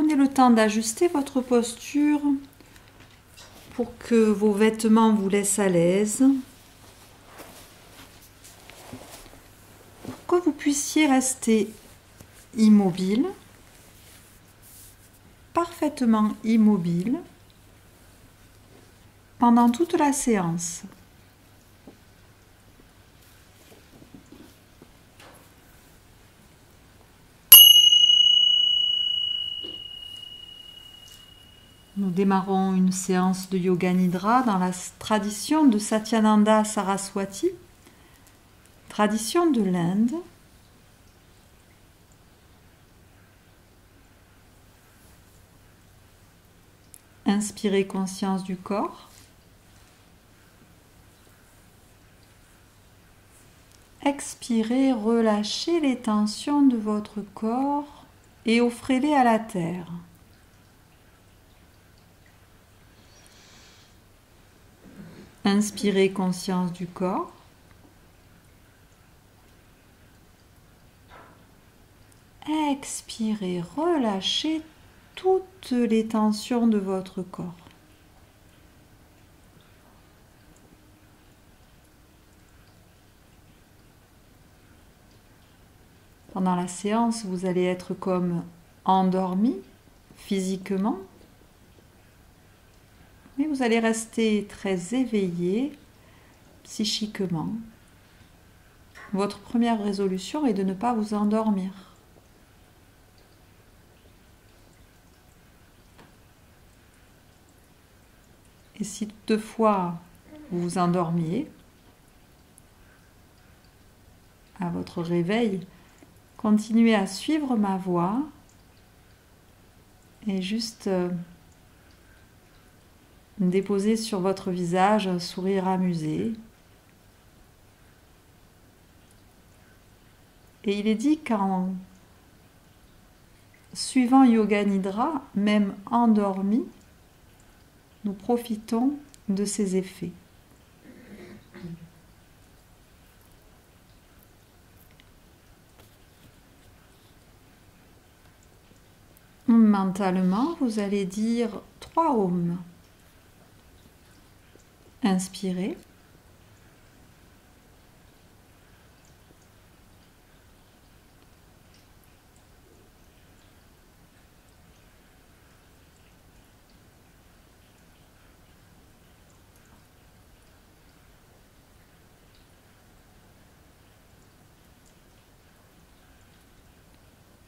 Prenez le temps d'ajuster votre posture pour que vos vêtements vous laissent à l'aise, pour que vous puissiez rester immobile, parfaitement immobile, pendant toute la séance. Nous démarrons une séance de Yoga Nidra dans la tradition de Satyananda Saraswati, tradition de l'Inde. Inspirez conscience du corps. Expirez, relâchez les tensions de votre corps et offrez-les à la terre. Inspirez conscience du corps. Expirez, relâchez toutes les tensions de votre corps. Pendant la séance, vous allez être comme endormi physiquement, mais vous allez rester très éveillé psychiquement. Votre première résolution est de ne pas vous endormir. Et si toutefois vous vous endormiez, à votre réveil, continuez à suivre ma voix et juste déposez sur votre visage un sourire amusé. Et il est dit qu'en suivant Yoga Nidra, même endormi, nous profitons de ses effets. Mentalement, vous allez dire 3 ohms. Inspirez.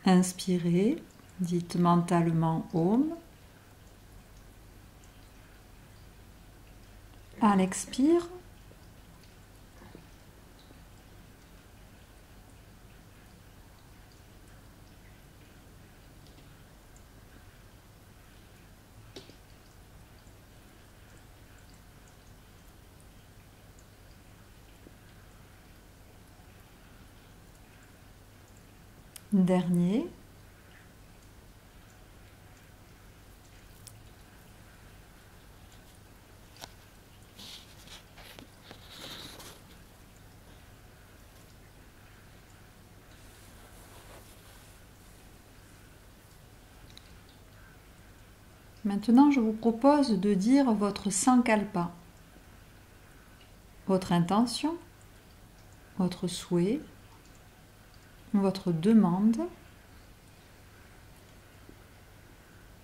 Inspirez, dites mentalement Om. À l'expire, dernier. Maintenant, je vous propose de dire votre sankalpa, votre intention, votre souhait, votre demande.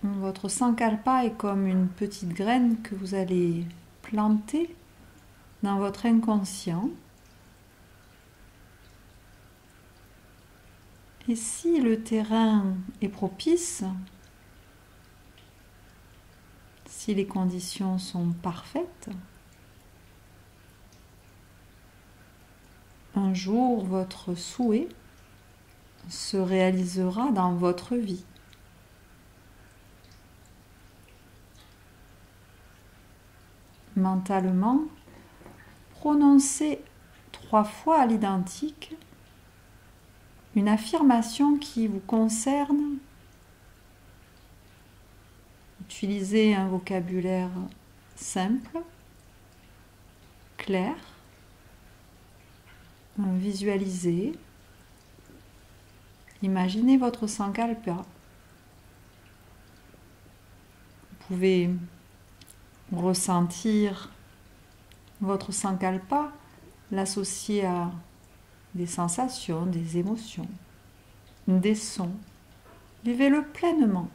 Votre sankalpa est comme une petite graine que vous allez planter dans votre inconscient. Et si le terrain est propice, si les conditions sont parfaites, un jour votre souhait se réalisera dans votre vie. Mentalement, prononcez 3 fois à l'identique une affirmation qui vous concerne. Utilisez un vocabulaire simple, clair, visualisez. Imaginez votre sankalpa. pouvez ressentir votre sankalpa, l'associer à des sensations, des émotions, des sons. Vivez-le pleinement.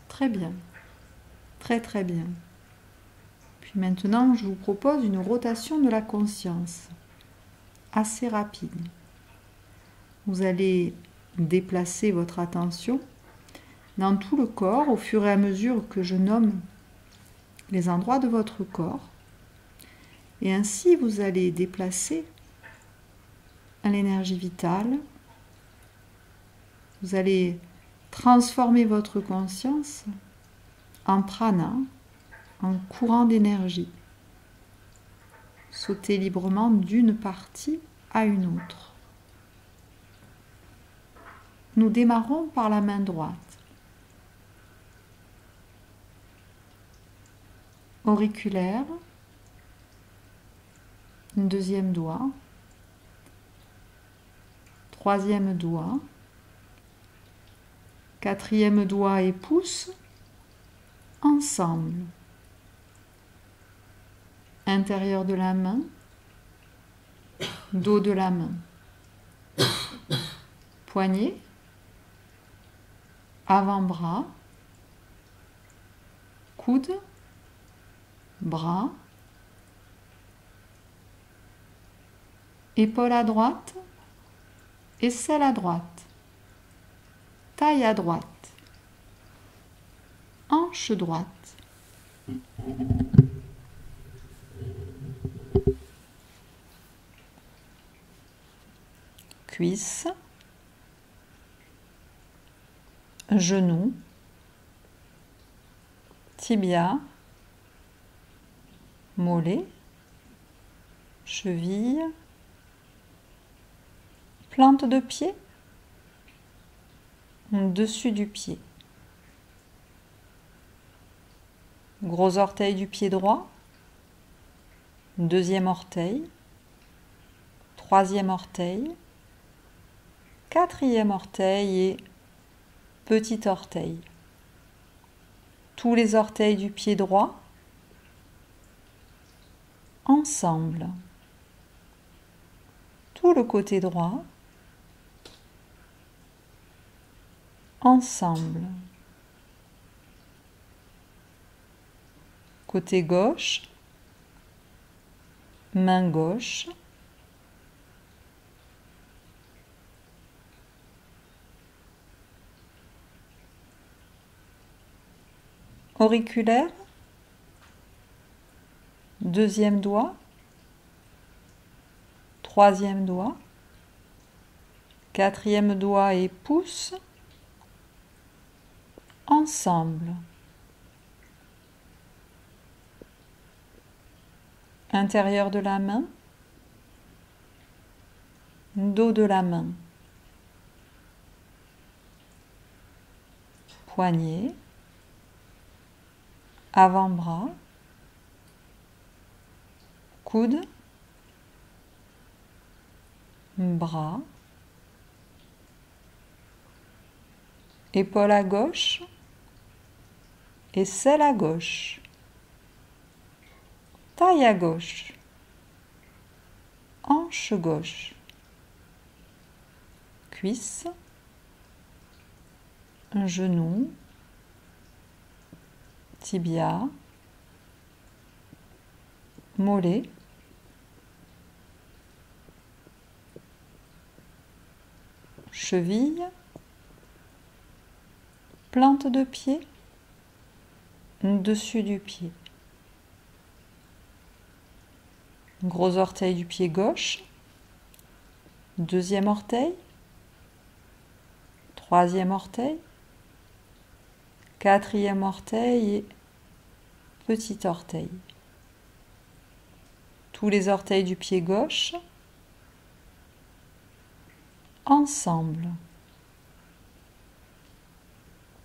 Très bien, très bien. Puis maintenant, je vous propose une rotation de la conscience, assez rapide. Vous allez déplacer votre attention dans tout le corps au fur et à mesure que je nomme les endroits de votre corps. Et ainsi, vous allez déplacer l'énergie vitale. Vous allez transformer votre conscience en prana, en courant d'énergie. Sauter librement d'une partie à une autre. Nous démarrons par la main droite. Auriculaire, deuxième doigt, troisième doigt, quatrième doigt et pouce, ensemble. Intérieur de la main, dos de la main, poignet, avant-bras, coude, bras, épaule à droite, aisselle à droite, taille à droite, hanche droite. Cuisse, genou, tibia, mollet, cheville, plante de pied, dessus du pied, gros orteil du pied droit, deuxième orteil, troisième orteil, quatrième orteil et petit orteil. Tous les orteils du pied droit ensemble. Tout le côté droit ensemble. Côté gauche, main gauche. Auriculaire, deuxième doigt, troisième doigt, quatrième doigt et pouce, ensemble. Intérieur de la main, dos de la main, poignet, avant-bras, coude, bras, épaule à gauche, aisselle à gauche, taille à gauche, hanche gauche, cuisse, genou, tibia, mollet, cheville, plante de pied, dessus du pied. Gros orteil du pied gauche, deuxième orteil, troisième orteil, quatrième orteil et petit orteil. Tous les orteils du pied gauche ensemble.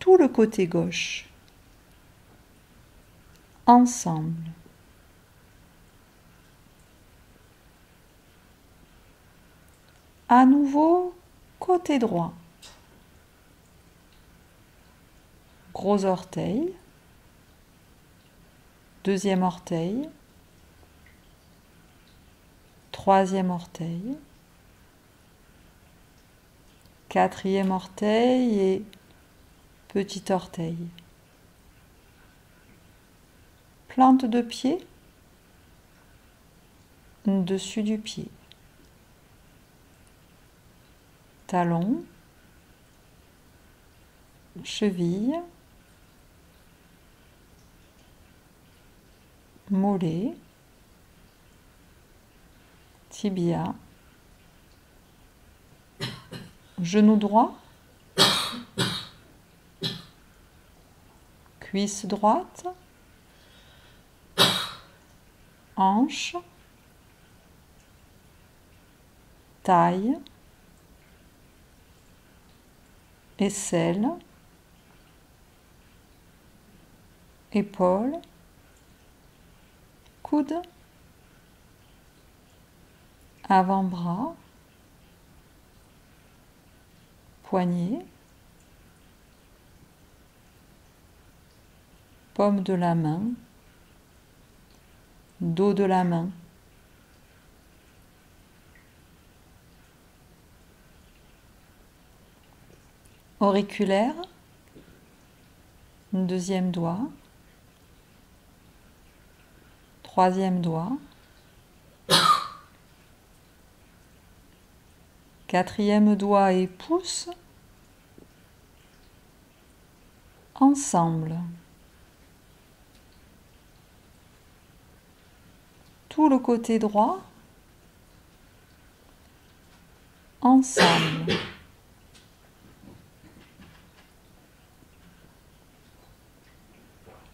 Tout le côté gauche ensemble. À nouveau, côté droit. Gros orteil, deuxième orteil, troisième orteil, quatrième orteil et petit orteil. Plante de pied, dessus du pied. Talon, cheville, mollet, tibia, genou droit, cuisse droite, hanche, taille, aisselle, épaule, coude, avant-bras, poignet, paume de la main, dos de la main. Auriculaire, deuxième doigt, troisième doigt, quatrième doigt et pouce, ensemble. Tout le côté droit, ensemble.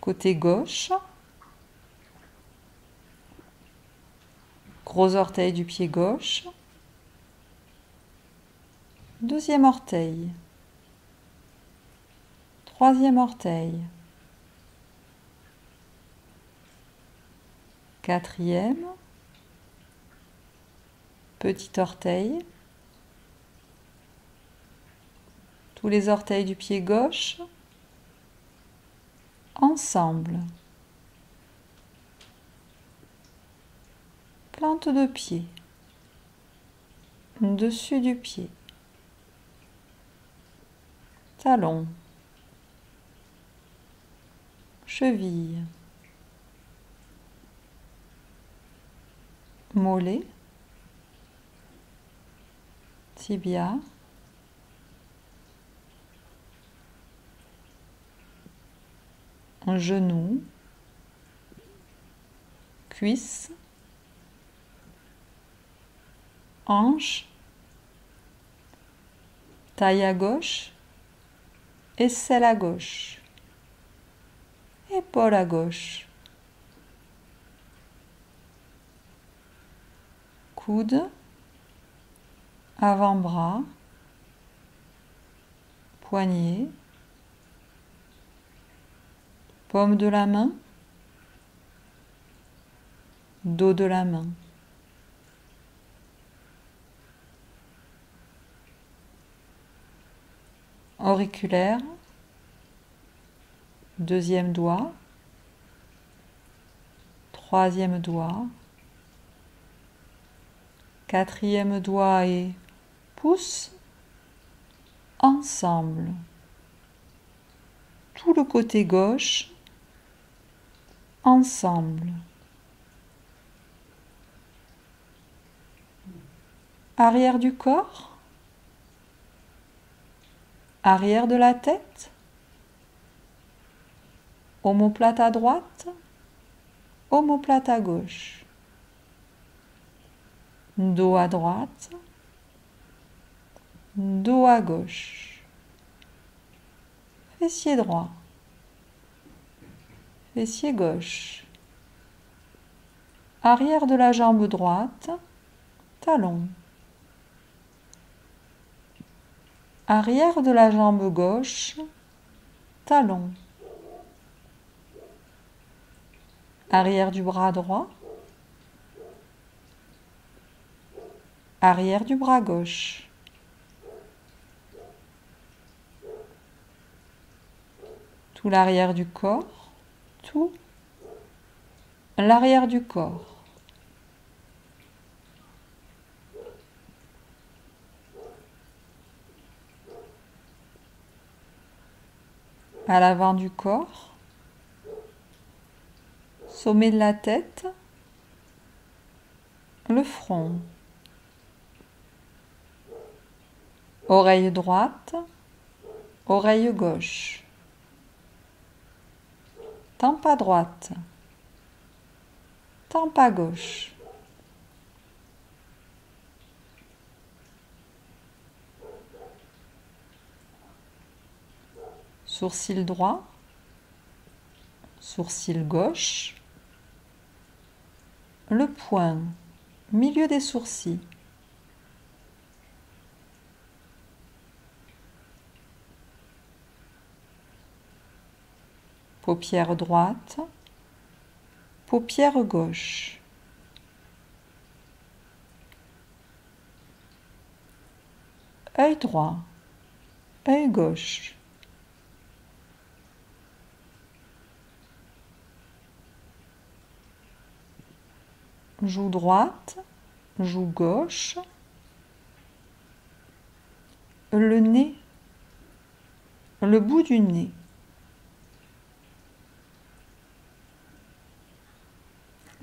Côté gauche, gros orteil du pied gauche, deuxième orteil, troisième orteil, quatrième, petit orteil, tous les orteils du pied gauche, ensemble. Plante de pied, dessus du pied, talon, cheville, mollet, tibia, un genou, cuisse, hanche, taille à gauche, aisselle à gauche, épaule à gauche, coude, avant-bras, poignet, paume de la main, dos de la main. Auriculaire, deuxième doigt, troisième doigt, quatrième doigt et pouce, ensemble. Tout le côté gauche, ensemble. Arrière du corps, Arrière de la tête. Omoplate à droite. Omoplate à gauche. Dos à droite. Dos à gauche. Fessier droit. Fessier gauche. Arrière de la jambe droite. Talon. Arrière de la jambe gauche. Talon. Arrière du bras droit. Arrière du bras gauche. Tout l'arrière du corps. Tout l'arrière du corps. À l'avant du corps. Sommet de la tête. Le front. Oreille droite. Oreille gauche. Tempe à droite. Tempe à gauche. Sourcil droit. Sourcil gauche. Le poing. Milieu des sourcils. Paupière droite. Paupière gauche. Œil droit. Œil gauche. Joue droite. Joue gauche. Le nez. Le bout du nez.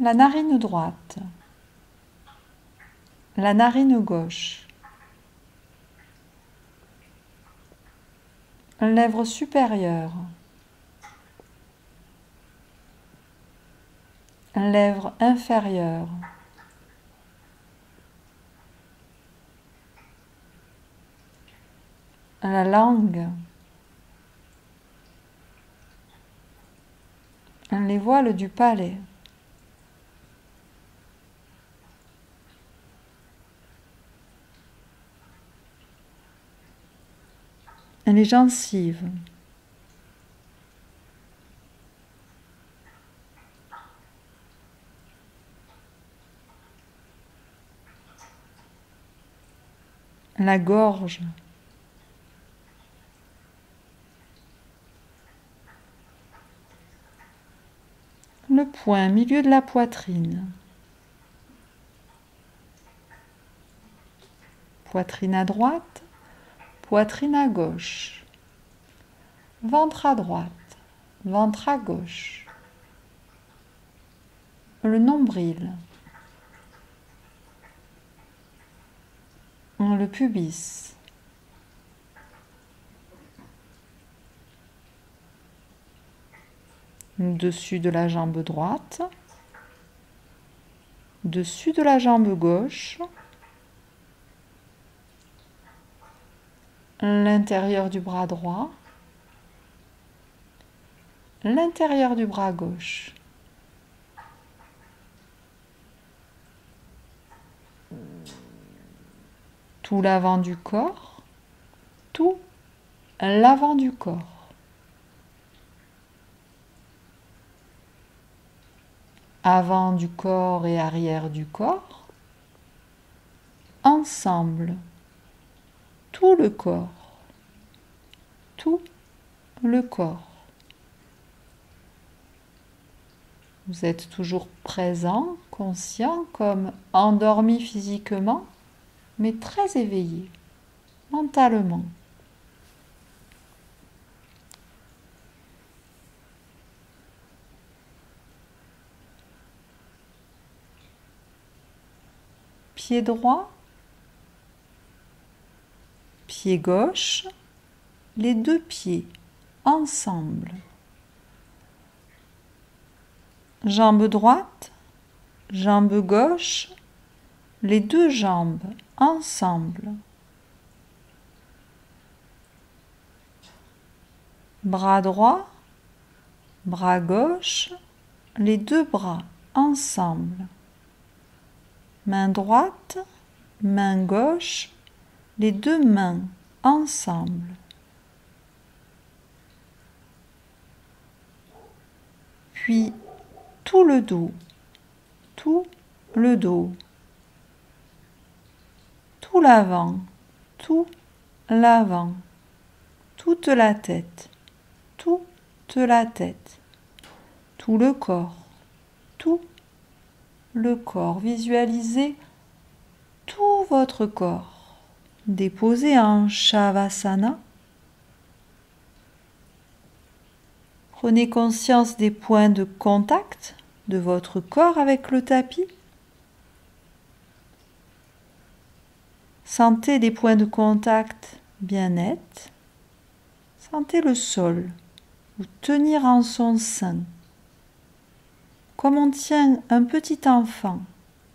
La narine droite. La narine gauche. Lèvres supérieures. Lèvres inférieures. La langue. Les voiles du palais. Les gencives. La gorge. Le poing, milieu de la poitrine. Poitrine à droite, poitrine à gauche. Ventre à droite, ventre à gauche. Le nombril. Le pubis. Dessus de la jambe droite. Dessus de la jambe gauche. L'intérieur du bras droit. L'intérieur du bras gauche. Tout l'avant du corps. Tout l'avant du corps. Avant du corps et arrière du corps. Ensemble. Tout le corps. Tout le corps. Vous êtes toujours présent, conscient, comme endormi physiquement, mais très éveillé mentalement. Pied droit, pied gauche, les deux pieds ensemble. Jambe droite, jambe gauche, les deux jambes ensemble. Bras droit, bras gauche, les deux bras ensemble. Main droite, main gauche, les deux mains ensemble. Puis tout le dos, tout le dos, tout l'avant, tout l'avant, toute la tête, toute la tête, tout le corps, tout le corps. Visualisez tout votre corps déposé en Shavasana. Prenez conscience des points de contact de votre corps avec le tapis. Sentez des points de contact bien nets. Sentez le sol vous tenir en son sein, comme on tient un petit enfant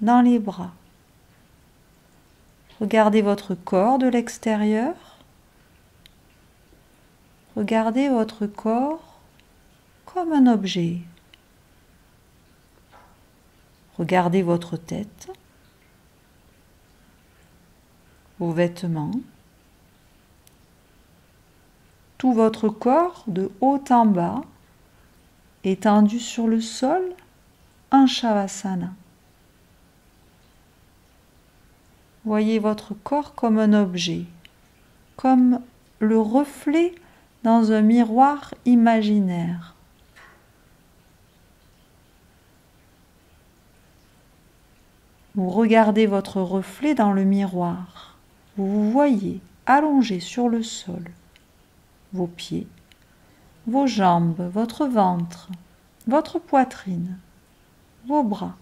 dans les bras. Regardez votre corps de l'extérieur. Regardez votre corps comme un objet. Regardez votre tête, vos vêtements, tout votre corps de haut en bas, étendu sur le sol en Shavasana. Voyez votre corps comme un objet, comme le reflet dans un miroir imaginaire. Vous regardez votre reflet dans le miroir. Vous vous voyez allongé sur le sol. Vos pieds, vos jambes, votre ventre, votre poitrine, vos bras,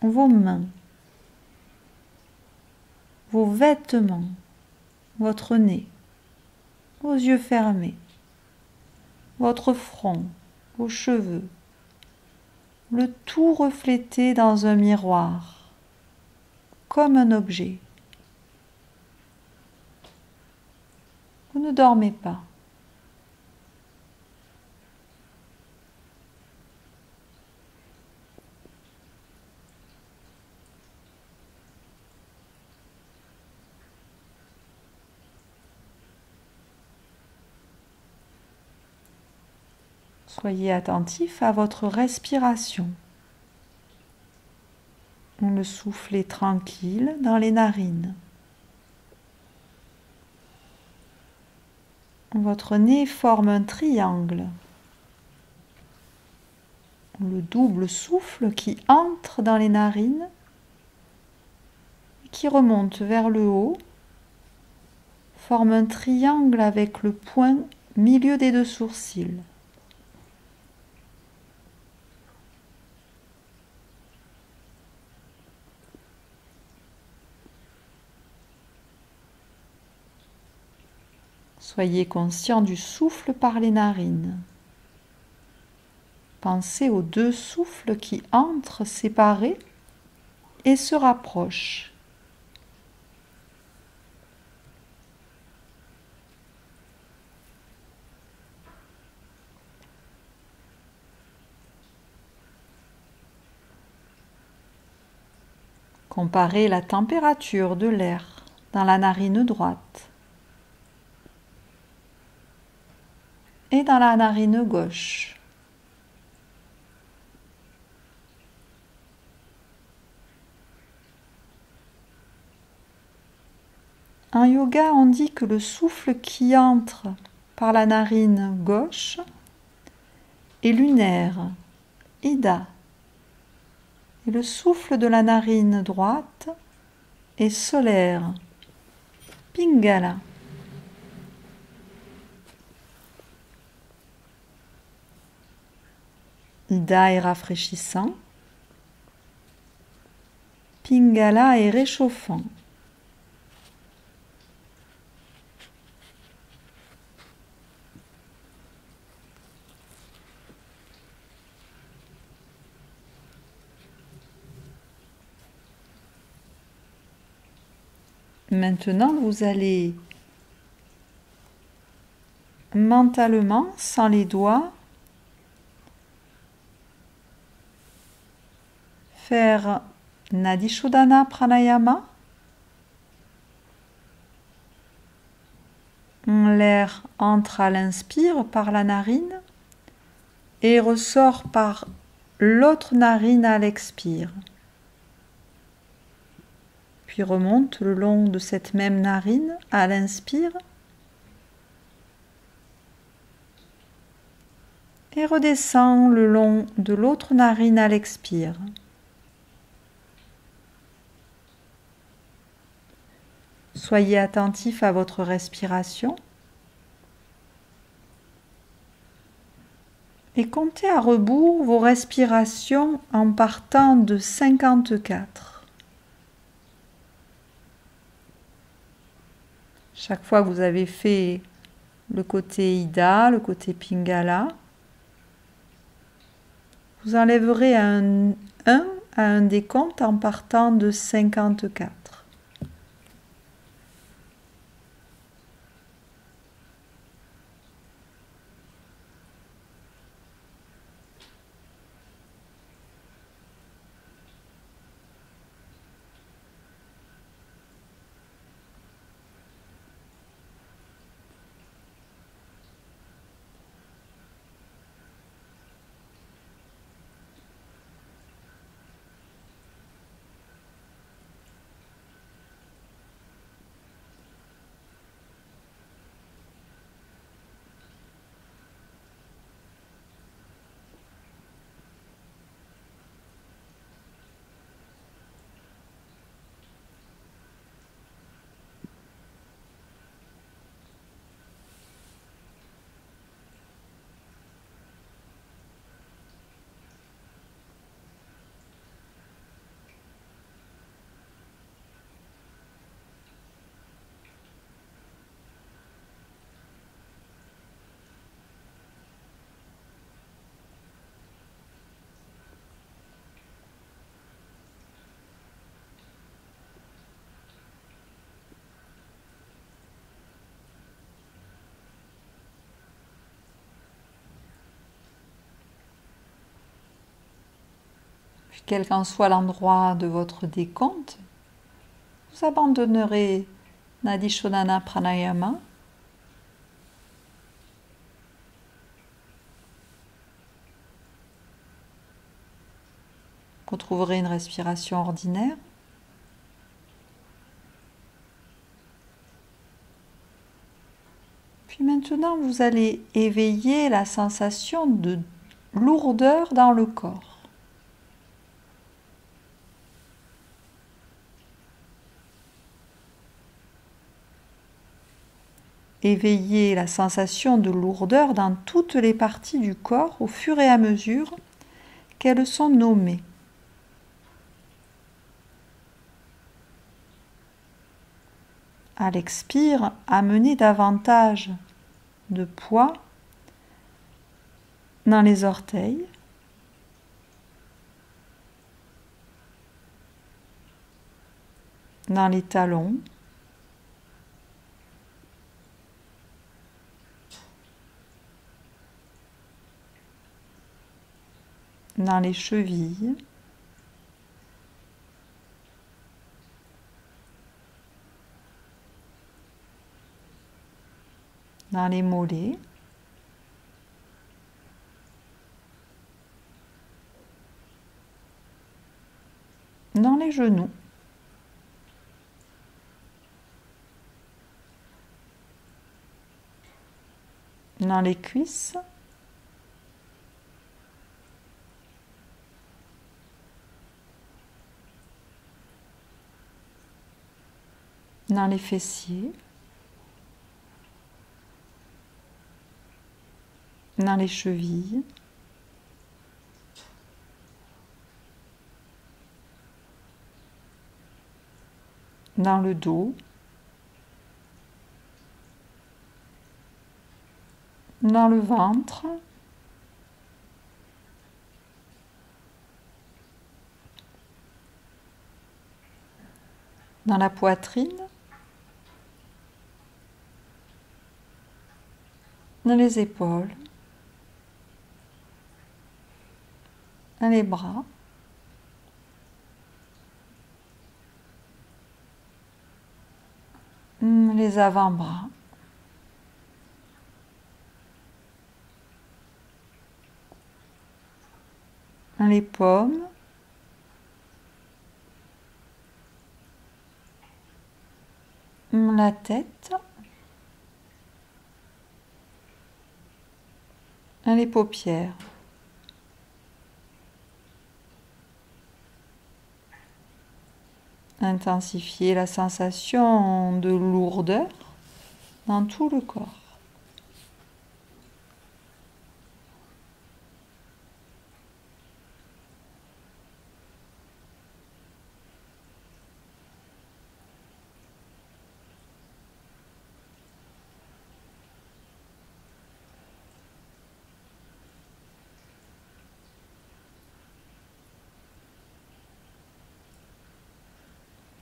vos mains, vos vêtements, votre nez, vos yeux fermés, votre front, vos cheveux, le tout reflété dans un miroir, comme un objet. Vous ne dormez pas. Soyez attentif à votre respiration. Le souffle est tranquille dans les narines. Votre nez forme un triangle. Le double souffle qui entre dans les narines et qui remonte vers le haut forme un triangle avec le point milieu des deux sourcils. Soyez conscient du souffle par les narines. Pensez aux deux souffles qui entrent séparés et se rapprochent. Comparez la température de l'air dans la narine droite et dans la narine gauche. En yoga, on dit que le souffle qui entre par la narine gauche est lunaire, Ida, et le souffle de la narine droite est solaire, Pingala. Ida est rafraîchissant, Pingala est réchauffant. Maintenant, vous allez mentalement, sans les doigts, faire Nadi Shodhana Pranayama. L'air entre à l'inspire par la narine et ressort par l'autre narine à l'expire. Puis remonte le long de cette même narine à l'inspire et redescend le long de l'autre narine à l'expire. Soyez attentif à votre respiration et comptez à rebours vos respirations en partant de 54. Chaque fois que vous avez fait le côté Ida, le côté Pingala, vous enlèverez un 1 à un décompte en partant de 54. Quel qu'en soit l'endroit de votre décompte, vous abandonnerez Nadi Shodhana Pranayama. Vous trouverez une respiration ordinaire. Puis maintenant, vous allez éveiller la sensation de lourdeur dans le corps. Éveillez la sensation de lourdeur dans toutes les parties du corps au fur et à mesure qu'elles sont nommées. À l'expire, amenez davantage de poids dans les orteils, dans les talons, dans les chevilles, dans les mollets, dans les genoux, dans les cuisses, dans les fessiers, dans les chevilles, dans le dos, dans le ventre, dans la poitrine, les épaules, les bras, les avant-bras, les paumes, la tête, les paupières. Intensifiez la sensation de lourdeur dans tout le corps.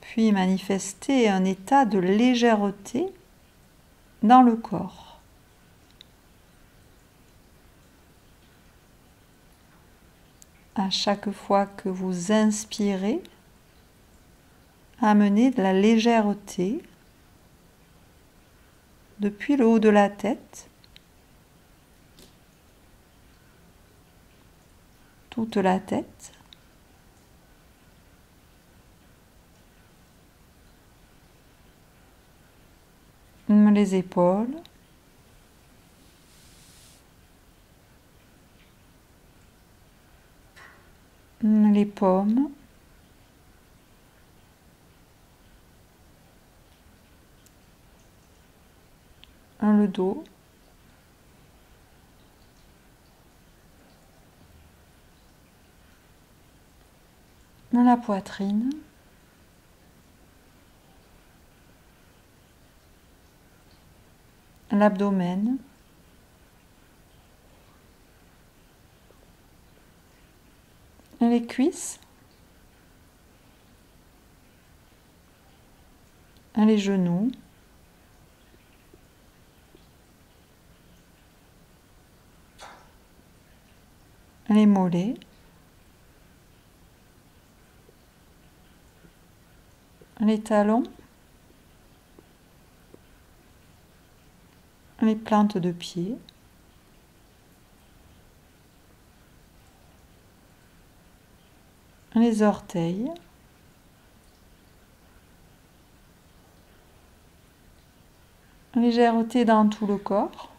Puis manifestez un état de légèreté dans le corps. À chaque fois que vous inspirez, amenez de la légèreté depuis le haut de la tête, toute la tête, les épaules, les paumes, le dos, la poitrine, l'abdomen, les cuisses, les genoux, les mollets, les talons, les plantes de pied, les orteils, légèreté dans tout le corps,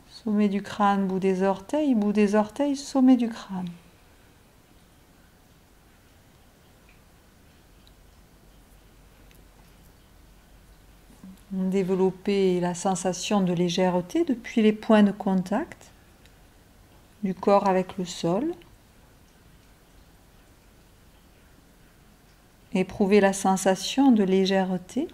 sommet du crâne, bout des orteils, sommet du crâne. Développez la sensation de légèreté depuis les points de contact du corps avec le sol. Éprouvez la sensation de légèreté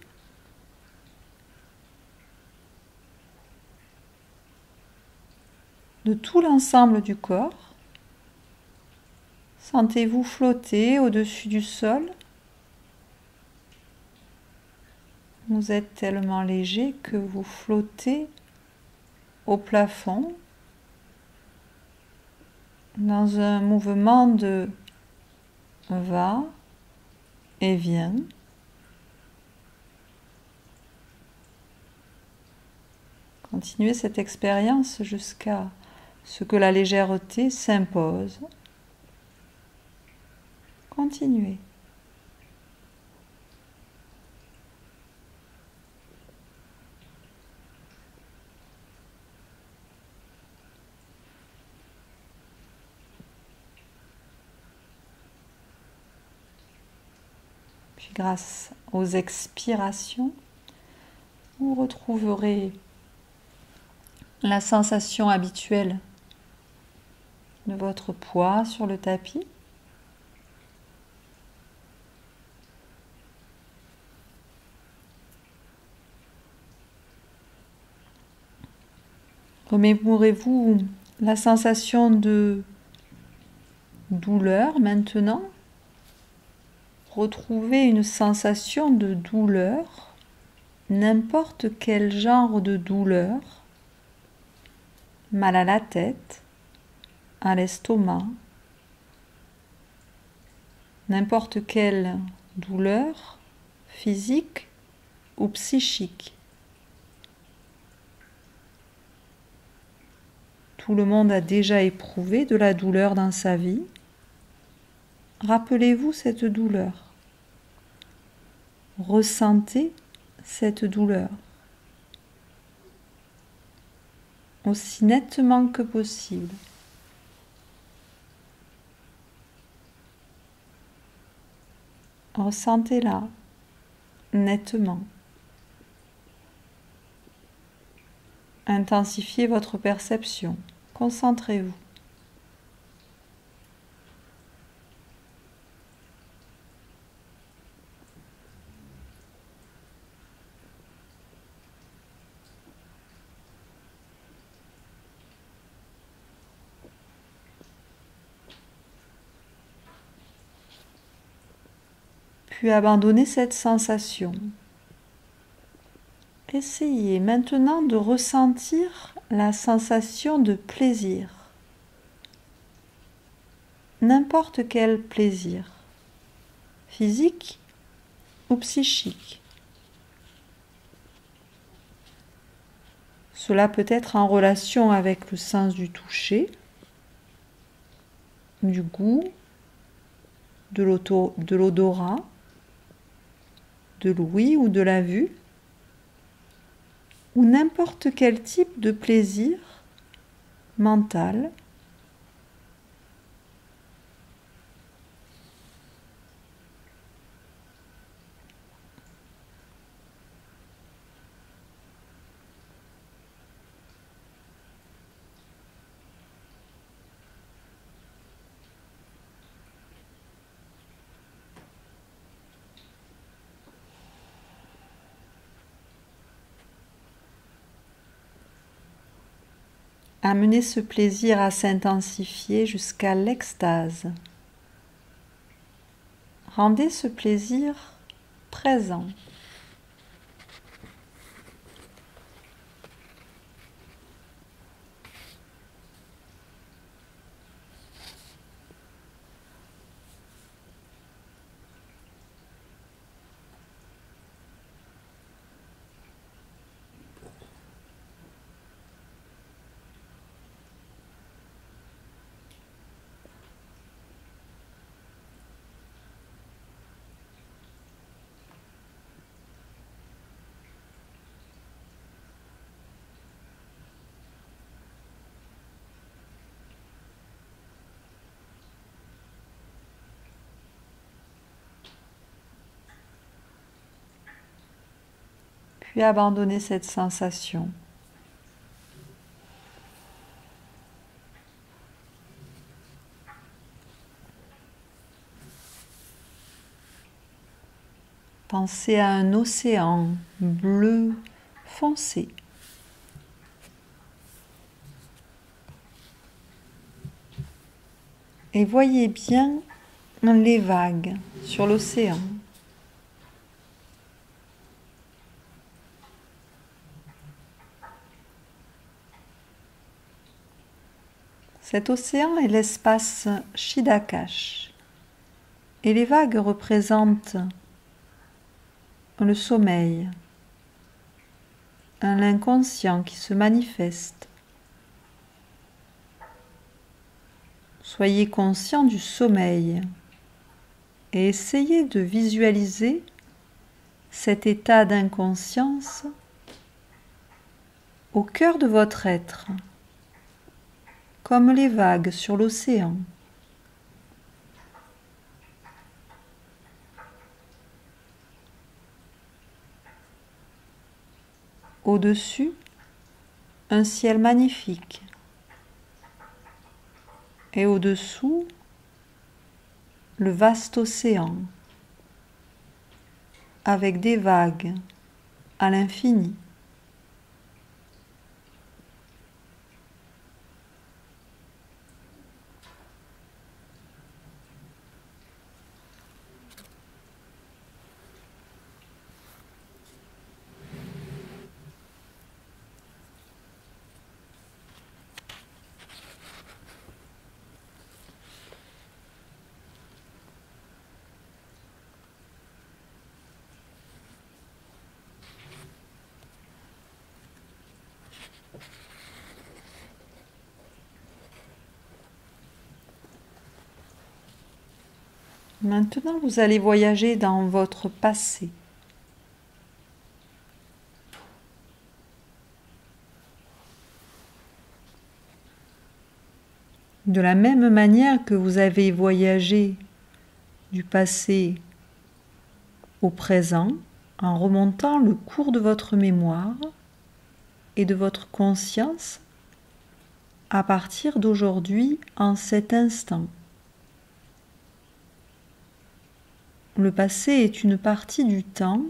de tout l'ensemble du corps. Sentez-vous flotter au-dessus du sol. Vous êtes tellement léger que vous flottez au plafond dans un mouvement de va et vient. Continuez cette expérience jusqu'à ce que la légèreté s'impose. Continuez. Puis grâce aux expirations, vous retrouverez la sensation habituelle de votre poids sur le tapis. Remémorez-vous la sensation de douleur maintenant. Retrouvez une sensation de douleur, n'importe quel genre de douleur, mal à la tête, à l'estomac, n'importe quelle douleur physique ou psychique. Tout le monde a déjà éprouvé de la douleur dans sa vie. Rappelez-vous cette douleur. Ressentez cette douleur aussi nettement que possible. Ressentez-la nettement. Intensifiez votre perception. Concentrez-vous. Puis abandonnez cette sensation. Essayez maintenant de ressentir la sensation de plaisir. N'importe quel plaisir, physique ou psychique. Cela peut être en relation avec le sens du toucher, du goût, de l'odorat, de l'ouïe ou de la vue, ou n'importe quel type de plaisir mental, amenez ce plaisir à s'intensifier jusqu'à l'extase. Rendez ce plaisir présent. Puis abandonnez cette sensation. Pensez à un océan bleu foncé. Et voyez bien les vagues sur l'océan. Cet océan est l'espace Chiddakash et les vagues représentent le sommeil, l'inconscient qui se manifeste. Soyez conscient du sommeil et essayez de visualiser cet état d'inconscience au cœur de votre être, comme les vagues sur l'océan. Au-dessus, un ciel magnifique. Et au-dessous, le vaste océan, avec des vagues à l'infini. Maintenant, vous allez voyager dans votre passé. De la même manière que vous avez voyagé du passé au présent, en remontant le cours de votre mémoire et de votre conscience à partir d'aujourd'hui en cet instant. Le passé est une partie du temps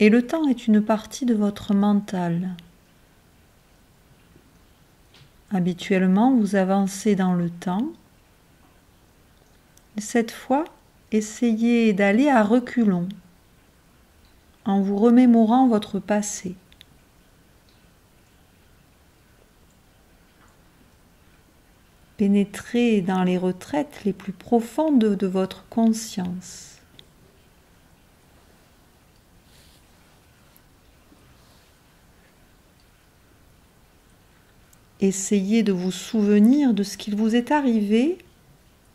et le temps est une partie de votre mental. Habituellement, vous avancez dans le temps. Cette fois, essayez d'aller à reculons en vous remémorant votre passé. Pénétrez dans les retraites les plus profondes de votre conscience. Essayez de vous souvenir de ce qu'il vous est arrivé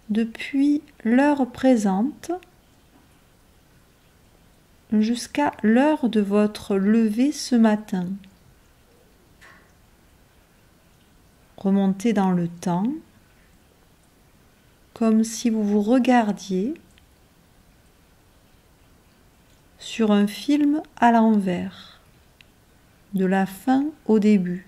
depuis l'heure présente jusqu'à l'heure de votre lever ce matin. Remontez dans le temps comme si vous vous regardiez sur un film à l'envers, de la fin au début.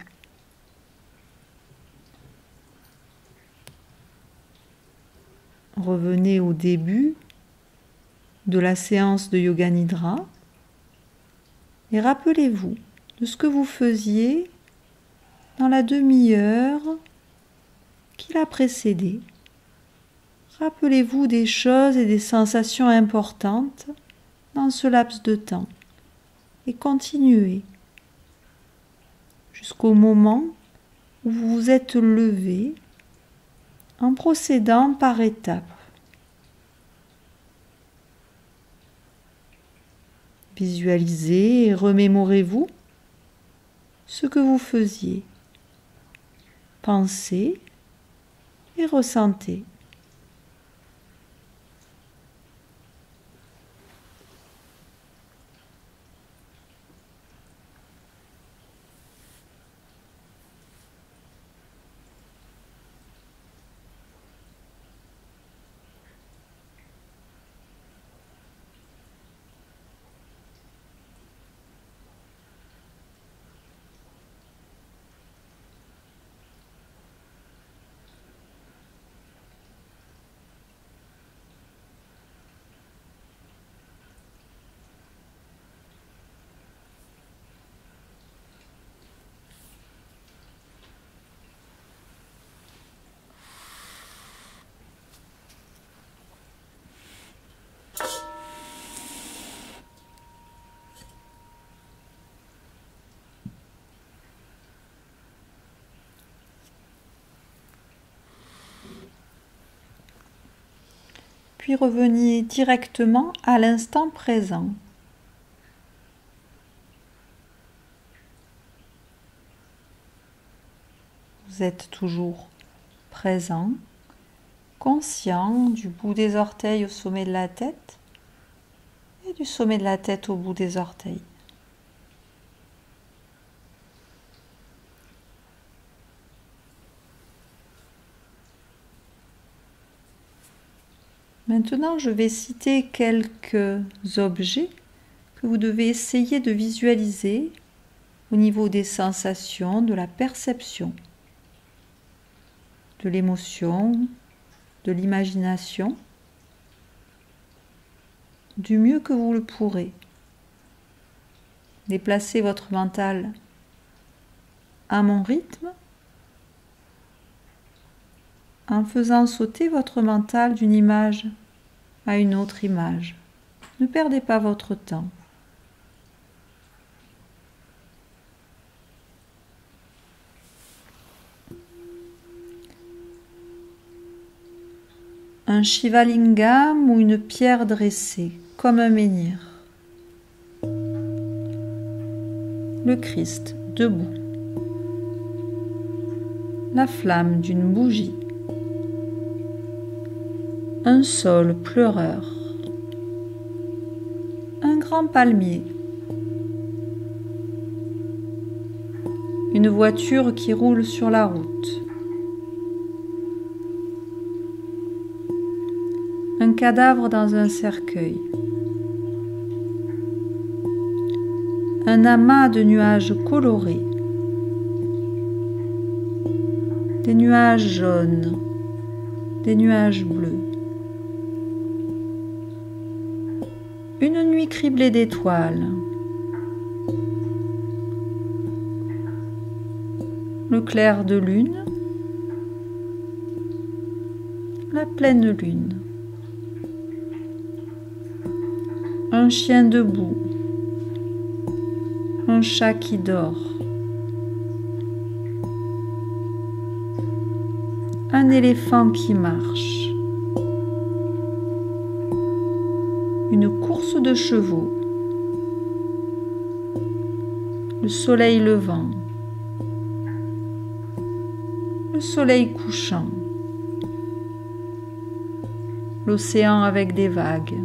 Revenez au début de la séance de Yoga Nidra et rappelez-vous de ce que vous faisiez dans la demi-heure qui l'a précédé. Rappelez-vous des choses et des sensations importantes dans ce laps de temps et continuez jusqu'au moment où vous vous êtes levé en procédant par étapes. Visualisez et remémorez-vous ce que vous faisiez. Pensez et ressentez. Puis revenez directement à l'instant présent. Vous êtes toujours présent, conscient du bout des orteils au sommet de la tête et du sommet de la tête au bout des orteils. Maintenant, je vais citer quelques objets que vous devez essayer de visualiser au niveau des sensations, de la perception, de l'émotion, de l'imagination, du mieux que vous le pourrez. Déplacez votre mental à mon rythme en faisant sauter votre mental d'une image à une autre image. Ne perdez pas votre temps. Un Shivalingam ou une pierre dressée, comme un menhir. Le Christ debout. La flamme d'une bougie. un saule pleureur, un grand palmier, une voiture qui roule sur la route, un cadavre dans un cercueil, un amas de nuages colorés, des nuages jaunes, des nuages bleus, une nuit criblée d'étoiles, le clair de lune, la pleine lune, un chien debout, un chat qui dort, un éléphant qui marche, une course de chevaux, le soleil levant, le soleil couchant, l'océan avec des vagues,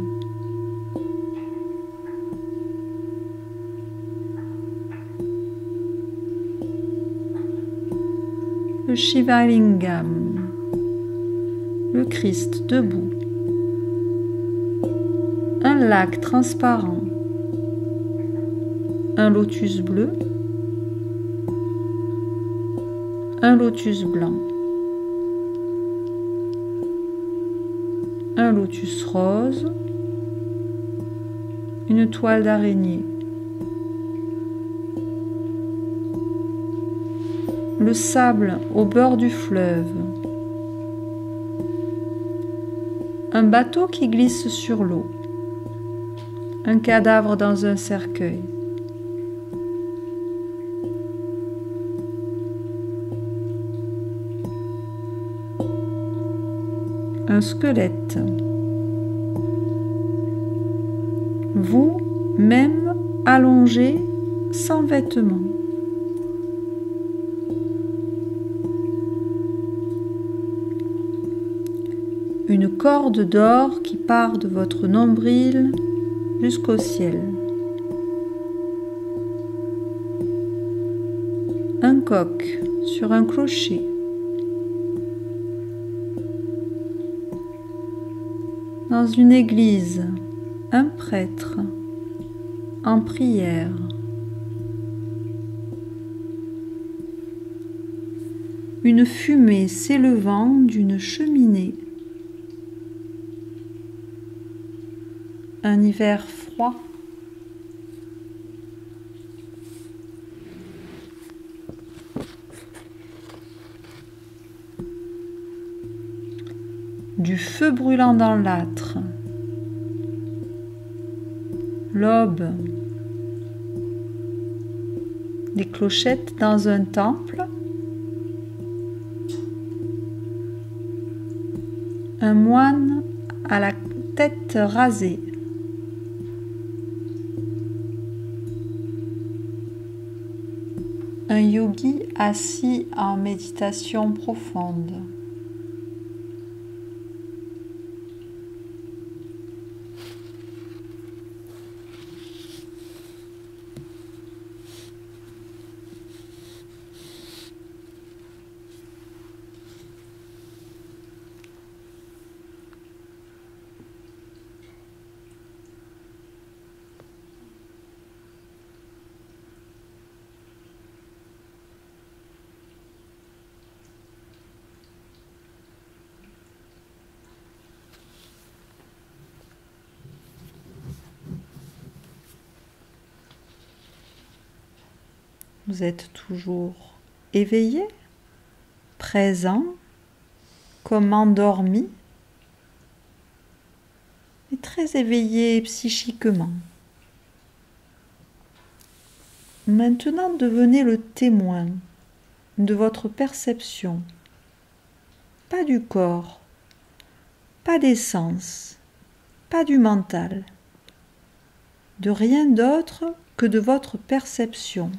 le Shiva Lingam, le Christ debout, un lac transparent, un lotus bleu, un lotus blanc, un lotus rose, une toile d'araignée, le sable au bord du fleuve, un bateau qui glisse sur l'eau, un cadavre dans un cercueil, un squelette, vous, même allongé, sans vêtements. Une corde d'or qui part de votre nombril jusqu'au ciel. Un coq sur un clocher. Dans une église, un prêtre en prière. Une fumée s'élevant d'une cheminée. Un hiver froid. Du feu brûlant dans l'âtre. L'aube. Des clochettes dans un temple. Un moine à la tête rasée. Un yogi assis en méditation profonde. Vous êtes toujours éveillé, présent, comme endormi, et très éveillé psychiquement. Maintenant, devenez le témoin de votre perception, pas du corps, pas des sens, pas du mental, de rien d'autre que de votre perception.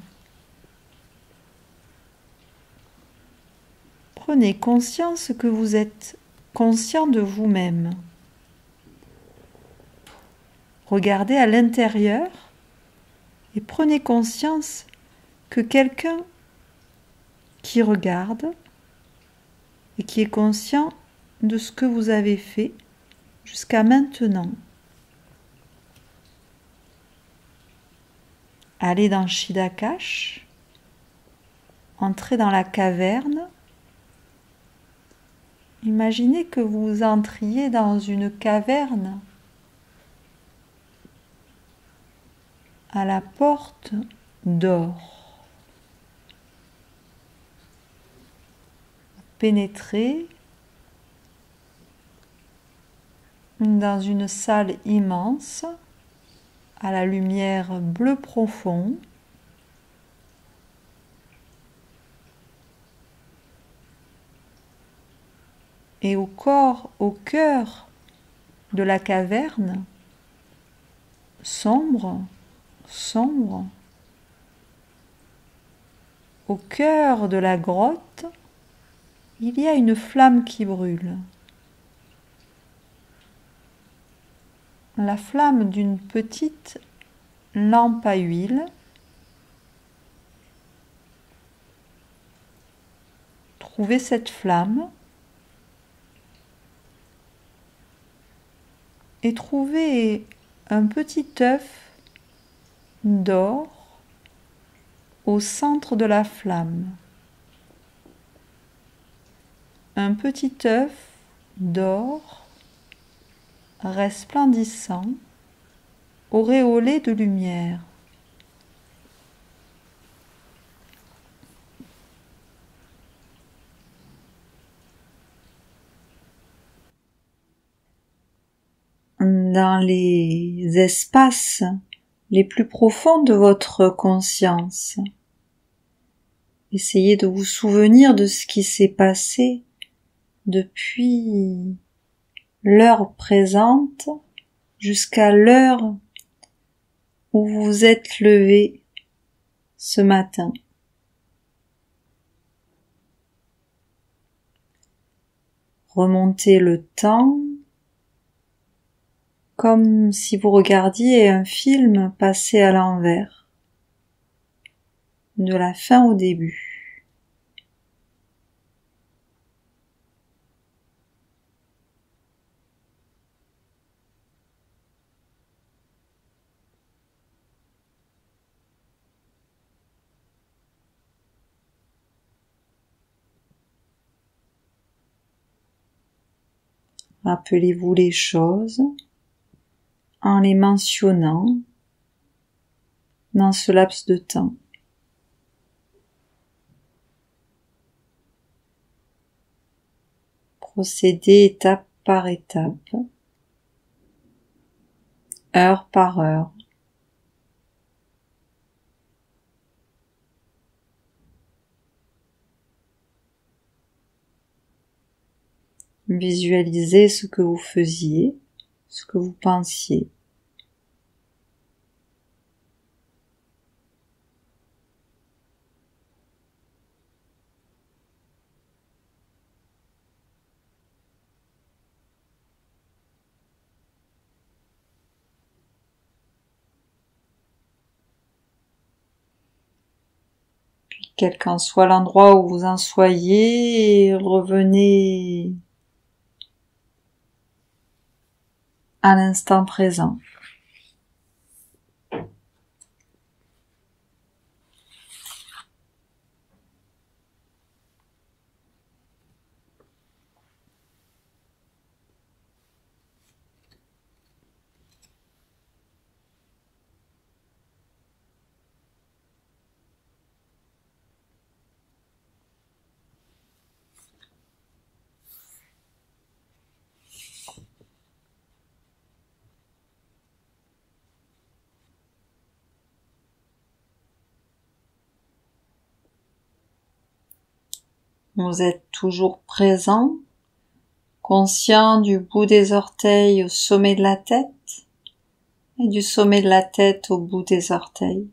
Prenez conscience que vous êtes conscient de vous-même. Regardez à l'intérieur et prenez conscience que quelqu'un qui regarde et qui est conscient de ce que vous avez fait jusqu'à maintenant. Allez dans Chiddakash, entrez dans la caverne. Imaginez que vous entriez dans une caverne à la porte d'or. Pénétrez dans une salle immense à la lumière bleu profond. Et au cœur de la caverne, sombre, au cœur de la grotte, il y a une flamme qui brûle. La flamme d'une petite lampe à huile. Trouvez cette flamme et trouvez un petit œuf d'or au centre de la flamme. Un petit œuf d'or resplendissant, auréolé de lumière. Dans les espaces les plus profonds de votre conscience, essayez de vous souvenir de ce qui s'est passé depuis l'heure présente jusqu'à l'heure où vous vous êtes levé ce matin. Remontez le temps comme si vous regardiez un film passé à l'envers, de la fin au début. Rappelez-vous les choses en les mentionnant dans ce laps de temps. Procédez étape par étape, heure par heure. Visualisez ce que vous faisiez, ce que vous pensiez. Puis, quel qu'en soit l'endroit où vous en soyez, revenez à l'instant présent. Vous êtes toujours présent, conscient du bout des orteils au sommet de la tête et du sommet de la tête au bout des orteils.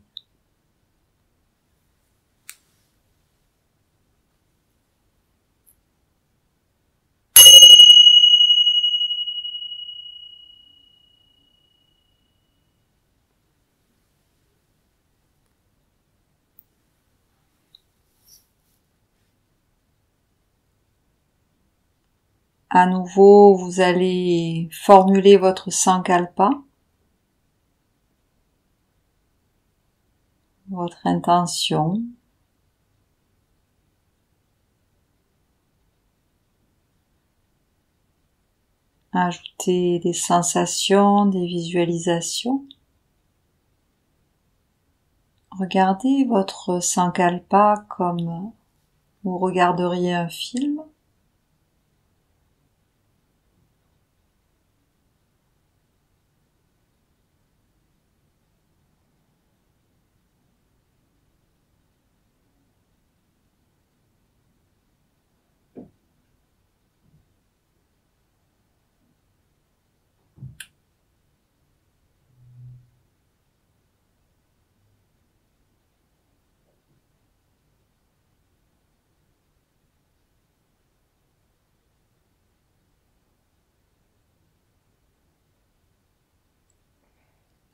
À nouveau, vous allez formuler votre sankalpa, votre intention. Ajoutez des sensations, des visualisations. Regardez votre sankalpa comme vous regarderiez un film.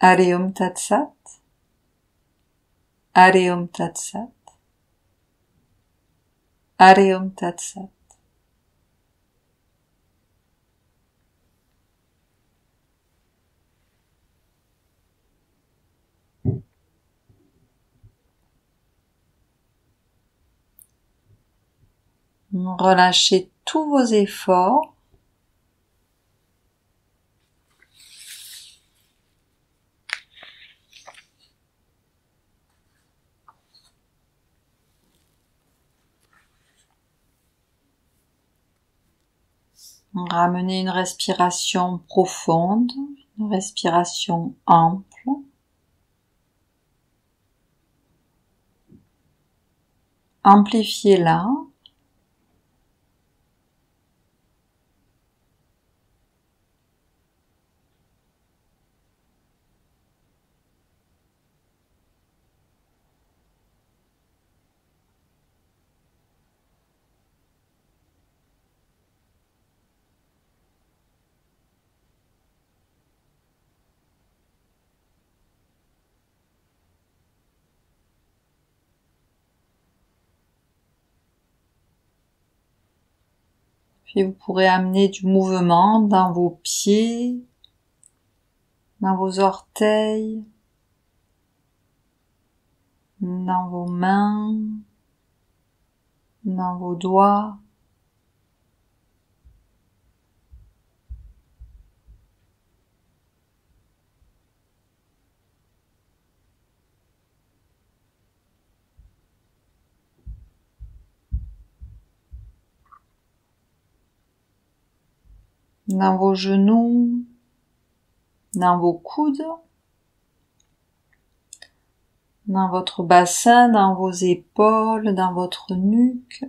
Hare Om Tat Sat, Hare Om Tat Sat, Hare Om Tat Sat. Relâchez tous vos efforts. Ramenez une respiration profonde, une respiration ample. Amplifiez-la. Puis vous pourrez amener du mouvement dans vos pieds, dans vos orteils, dans vos mains, dans vos doigts. Dans vos genoux, dans vos coudes, dans votre bassin, dans vos épaules, dans votre nuque.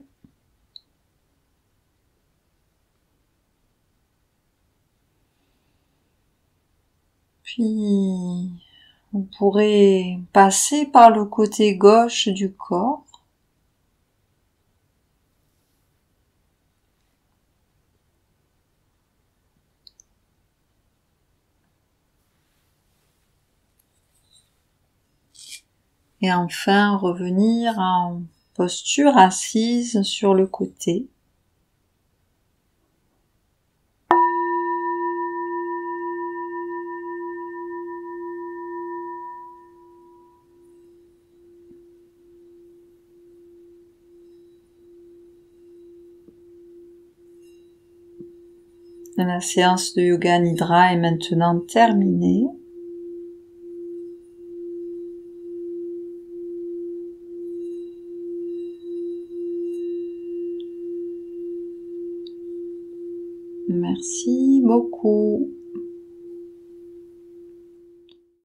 Puis, vous pourrez passer par le côté gauche du corps. Et enfin, revenir en posture assise sur le côté. La séance de Yoga Nidra est maintenant terminée. Merci beaucoup.